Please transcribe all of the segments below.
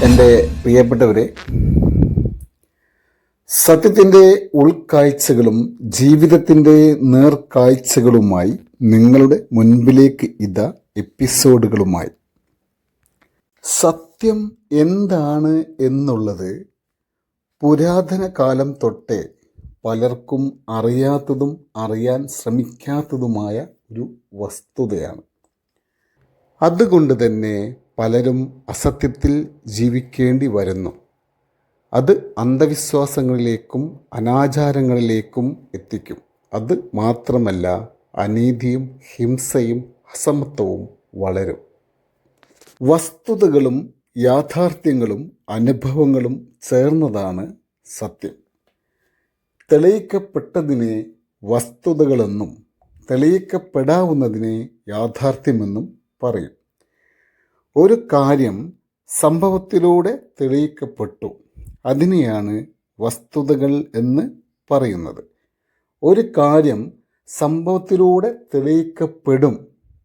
എൻ്റെ പ്രിയപ്പെട്ടവരെ, സത്യത്തിൻ്റെ ഉൾക്കാഴ്ചകളും ജീവിതത്തിൻ്റെ നേർക്കാഴ്ചകളുമായി നിങ്ങളുടെ മുൻപിലേക്ക് ഇതാ എപ്പിസോഡുകളുമായി. സത്യം എന്താണ് എന്നുള്ളത് പുരാതന കാലം തൊട്ടേ പലർക്കും അറിയാത്തതും അറിയാൻ ശ്രമിക്കാത്തതുമായ ഒരു വസ്തുതയാണ്. അതുകൊണ്ട് തന്നെ പലരും അസത്യത്തിൽ ജീവിക്കേണ്ടി വരുന്നു. അത് അന്ധവിശ്വാസങ്ങളിലേക്കും അനാചാരങ്ങളിലേക്കും എത്തിക്കും. അത് മാത്രമല്ല, അനീതിയും ഹിംസയും അസമത്വവും വളരും. വസ്തുതകളും യാഥാർത്ഥ്യങ്ങളും അനുഭവങ്ങളും ചേർന്നതാണ് സത്യം. തെളിയിക്കപ്പെട്ടതിനെ വസ്തുതകളെന്നും തെളിയിക്കപ്പെടാവുന്നതിനെ യാഥാർത്ഥ്യമെന്നും പറയും. ഒരു കാര്യം സംഭവത്തിലൂടെ തെളിയിക്കപ്പെട്ടു, അതിനെയാണ് വസ്തുതകൾ എന്ന് പറയുന്നത്. ഒരു കാര്യം സംഭവത്തിലൂടെ തെളിയിക്കപ്പെടും,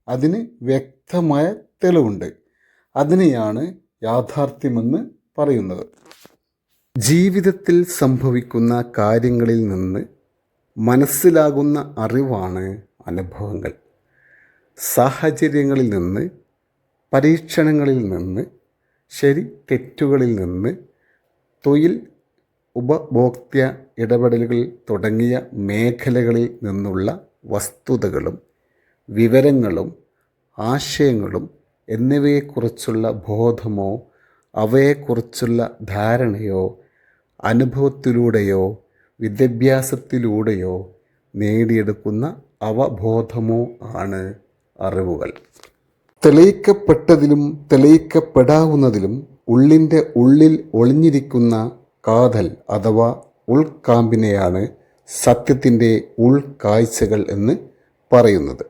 അതിന് വ്യക്തമായ തെളിവുണ്ട്, അതിനെയാണ് യാഥാർത്ഥ്യമെന്ന് പറയുന്നത്. ജീവിതത്തിൽ സംഭവിക്കുന്ന കാര്യങ്ങളിൽ നിന്ന് മനസ്സിലാകുന്ന അറിവാണ് അനുഭവങ്ങൾ. സാഹചര്യങ്ങളിൽ നിന്ന്, പരീക്ഷണങ്ങളിൽ നിന്ന്, ശരി തെറ്റുകളിൽ നിന്ന്, തൊഴിൽ ഉപഭോക്തൃ ഇടപെടലുകൾ തുടങ്ങിയ മേഖലകളിൽ നിന്നുള്ള വസ്തുതകളും വിവരങ്ങളും ആശയങ്ങളും എന്നിവയെക്കുറിച്ചുള്ള ബോധമോ അവയെക്കുറിച്ചുള്ള ധാരണയോ അനുഭവത്തിലൂടെയോ വിദ്യാഭ്യാസത്തിലൂടെയോ നേടിയെടുക്കുന്ന അവബോധമോ ആണ് അറിവുകൾ. തെളിയിക്കപ്പെട്ടതിലും തെളിയിക്കപ്പെടാവുന്നതിലും ഉള്ളിൻ്റെ ഉള്ളിൽ ഒളിഞ്ഞിരിക്കുന്ന കാതൽ അഥവാ ഉൾക്കാമ്പിനെയാണ് സത്യത്തിൻ്റെ ഉൾക്കാഴ്ചകൾ എന്ന് പറയുന്നത്.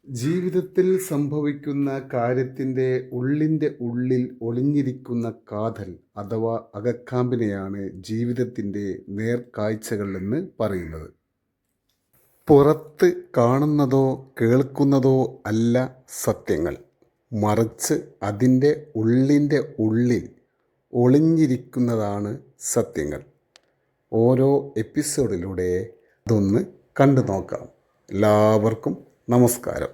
ജീവിതത്തിൽ സംഭവിക്കുന്ന കാര്യത്തിൻ്റെ ഉള്ളിൻ്റെ ഉള്ളിൽ ഒളിഞ്ഞിരിക്കുന്ന കാതൽ അഥവാ അകക്കാമ്പിനെയാണ് ജീവിതത്തിൻ്റെ നേർക്കാഴ്ചകൾ എന്ന് പറയുന്നത്. പുറത്ത് കാണുന്നതോ കേൾക്കുന്നതോ അല്ല സത്യങ്ങൾ, മറിച്ച് അതിൻ്റെ ഉള്ളിൻ്റെ ഉള്ളിൽ ഒളിഞ്ഞിരിക്കുന്നതാണ് സത്യങ്ങൾ. ഓരോ എപ്പിസോഡിലൂടെ അതൊന്ന് കണ്ടു നോക്കാം. എല്ലാവർക്കും നമസ്കാരം.